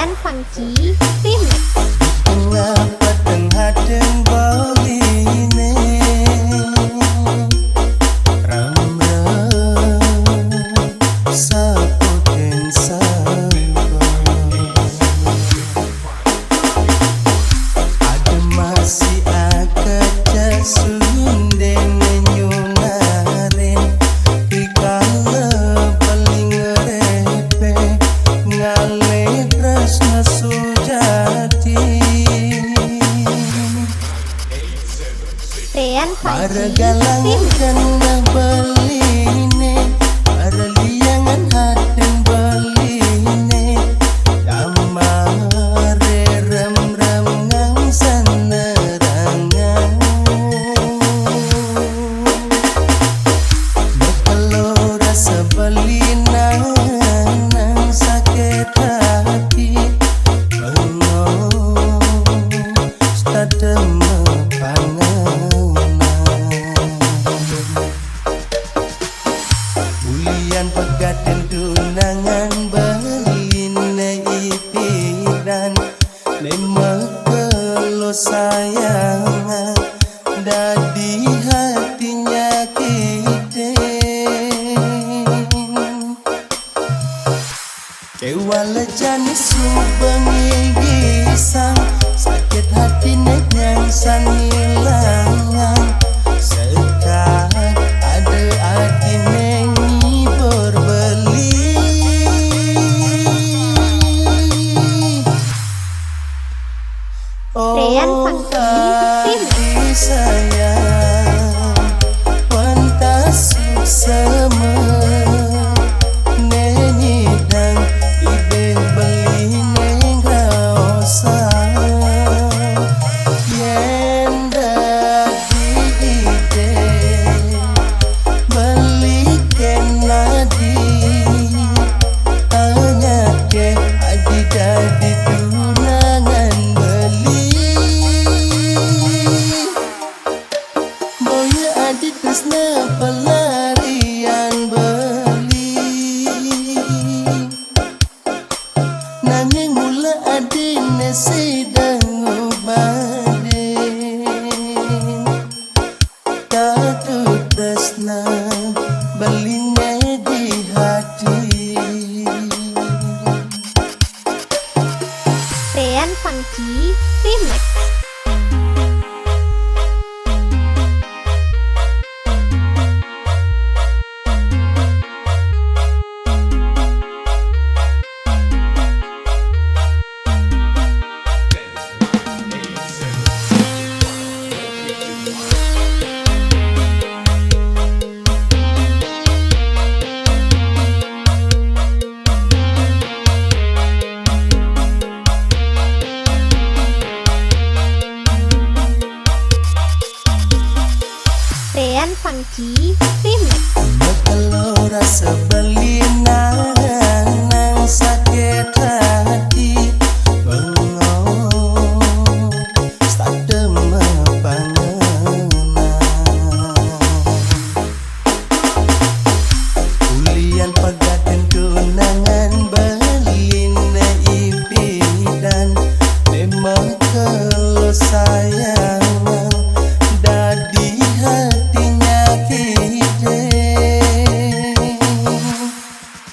Ryan Funky Remix. Mengapa tengah boline Ram-ram sapoten sabar Ada masih akaca sunden menyunaren Ikala paling repe ngale tresna sujati Ryan Para Funky galang Remix. kena beline Para liangan hadeng beline Damare rem-rem ngang sanerangan Bekalo rasa belina nang sakit hati Bengong stadem Bulian pegaten tunangan beline ipiran Nemekelo sayang dadi hatinya kita Kewala janis subengi gisang Sakit hati yang sangilangan Sekat ada hati nengi berbeli Ryan Funky hati sayang Wantas sama Nenyidang ide beli neng rasa Yenda ide beli kenadi Hanya ke adik-adik tunangan beli Boya adik tresna pelarian beli Nanging mula adine sedang ubaden Katu tresna beline di hati Ryan Funky Remix. Ryan Funky Remix. Bekalo rasa belina nang sakit hati Bengong stadem pangenan Bulian pegaten tunangan beline ipidan Nemekelo sayang dadi hatinya kita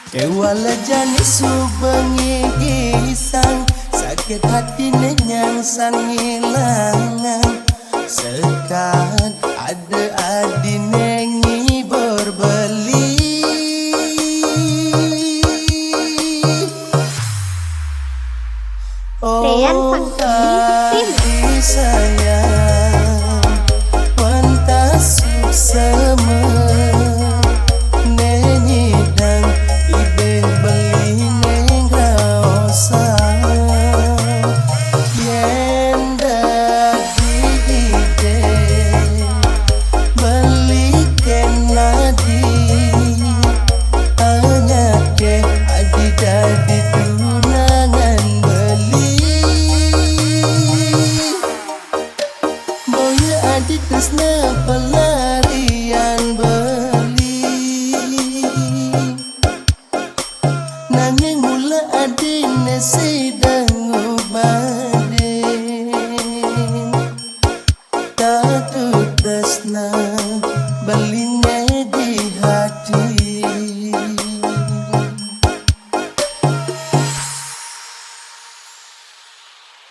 Kewala janis subengi gisang Sakit hati yang sangilangan Sekat ada adi nengi berbeli Ryan Funky hati sayang Wantas sama Nenyidang ide beli neng rasa Yenda ide beli kenadi Hanya ke adik-adik tunangan beli Boya adik tresna pelarian beli Nanging mula adine sedang belinya di